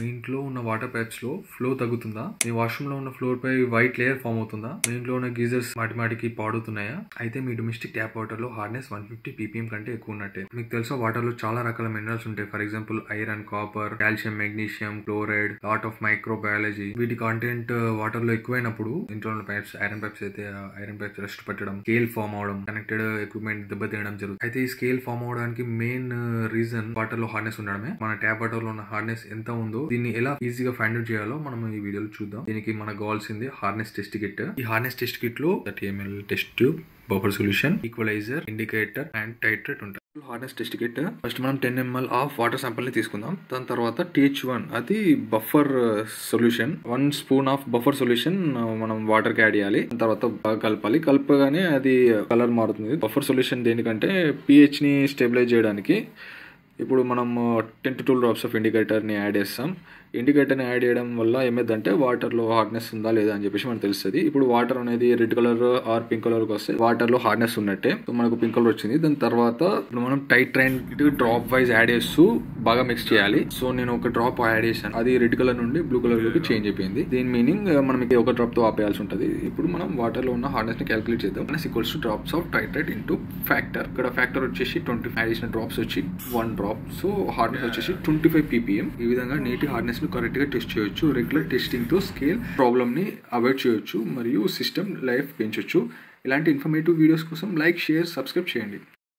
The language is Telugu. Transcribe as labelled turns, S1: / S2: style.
S1: మీ ఇంట్లో ఉన్న వాటర్ పైప్స్ లో ఫ్లో తగ్గుతుందా? మీ వాష్రూమ్ లో ఉన్న ఫ్లోర్ పై వైట్ లేయర్ ఫామ్ అవుతుందా? మీ ఇంట్లో ఉన్న గీజర్స్ మాటిమాటికి పాడుతున్నాయా? అయితే మీ డొమెస్టిక్ ట్యాప్ వాటర్ లో హార్డ్నెస్ 150 ppm కంటే ఎక్కువ ఉన్నట్టే. మీకు తెలుసా వాటర్ లో చాలా రకాల మినరల్స్ ఉంటాయి. For example iron, copper, calcium, magnesium, chloride, lot of microbiology. వీటి కాంటెంట్ వాటర్ లో ఎక్కువైనప్పుడు ఇంట్లో ఉన్న పైప్స్, ఐరన్ పైప్స్ అయితే ఐరన్ పైప్స్ రెస్ట్ పట్టడం, స్కేల్ ఫామ్ అవడం, కనెక్టెడ్ ఎక్విప్మెంట్ దెబ్బతీయడం జరుగుతుంది. అయితే ఈ స్కేల్ ఫామ్ అవడానికి మెయిన్ రీజన్ వాటర్ లో హార్డ్నెస్ ఉండడమే. మన ట్యాప్ వాటర్ లో ఉన్న హార్డ్నెస్ ఎంత ఉందో దీన్ని ఎలా ఈజీగా ఫైండ్ అవుట్ చేయాలో మనం ఈ వీడియోలో చూద్దాం. దీనికి మనకు కావాల్సింది హార్డ్నెస్ టెస్ట్ కిట్. ఈ హార్డ్నెస్ టెస్ట్ కిట్ లో 30 ml test tube, buffer solution, equaliser, indicator and titrate ఉంటాయి. హార్డ్నెస్ టెస్ట్ కిట్ ఫస్ట్ మనం 10 ml ఆఫ్ వాటర్ శాంపుల్ ని తీసుకుందాం. దాని తర్వాత TH1 అది buffer solution, 1 spoon of buffer solution మనం వాటర్ కి యాడ్ చేయాలి. దాని తర్వాత బాగా కలపాలి. కలపగానే అది కలర్ మారుతుంది. బఫర్ సొల్యూషన్ దేనికంటే pH ని స్టెబిలైజ్ చేయడానికి. ఇప్పుడు మనం 10 to 12 drops ఆఫ్ ఇండికేటర్ని యాడ్ చేస్తాం. ఇండికేటర్ని యాడ్ చేయడం వల్ల ఏమైందంటే వాటర్లో హార్డ్నెస్ ఉందా లేదా అని చెప్పేసి మనకు తెలుస్తుంది. ఇప్పుడు వాటర్ అనేది రెడ్ కలర్ ఆర్ పింక్ కలర్కి వస్తే వాటర్లో హార్డ్నెస్ ఉన్నట్టే. సో మనకు పింక్ కలర్ వచ్చింది. దాని తర్వాత ఇప్పుడు మనం టైట్రైట్ డ్రాప్ వైజ్ యాడ్ చేస్తూ బాగా మిక్స్ చేయాలి. సో నేను ఒక డ్రాప్ యాడ్ చేశాను, అది రెడ్ కలర్ నుండి బ్లూ కలర్లోకి చేంజ్ అయిపోయింది. దీని మీనింగ్ మనం ఒక డ్రాప్తో ఆపేయాల్సి ఉంటుంది. ఇప్పుడు మనం వాటర్లో ఉన్న హార్డ్నెస్ని క్యాలిక్యులేట్ చేద్దాం. Equals to drops of titrate into factor. ఇక్కడ ఫ్యాక్టర్ వచ్చేసి 20, అడిషనల్ డ్రాప్స్ వచ్చి 1 డ్రాప్. సో హార్డ్నెస్ వచ్చేసి 25 ppm. ఈ విధంగా నీటి హార్డ్నెస్ ను కరెక్ట్ గా టెస్ట్ చేయొచ్చు. రెగ్యులర్ టెస్టింగ్ తో స్కేల్ ప్రాబ్లమ్ ని అవాయిడ్ చేయొచ్చు మరియు సిస్టమ్ లైఫ్ పెంచొచ్చు. ఇలాంటి ఇన్ఫర్మేటివ్ వీడియోస్ కోసం లైక్, షేర్, సబ్స్క్రైబ్ చేయండి.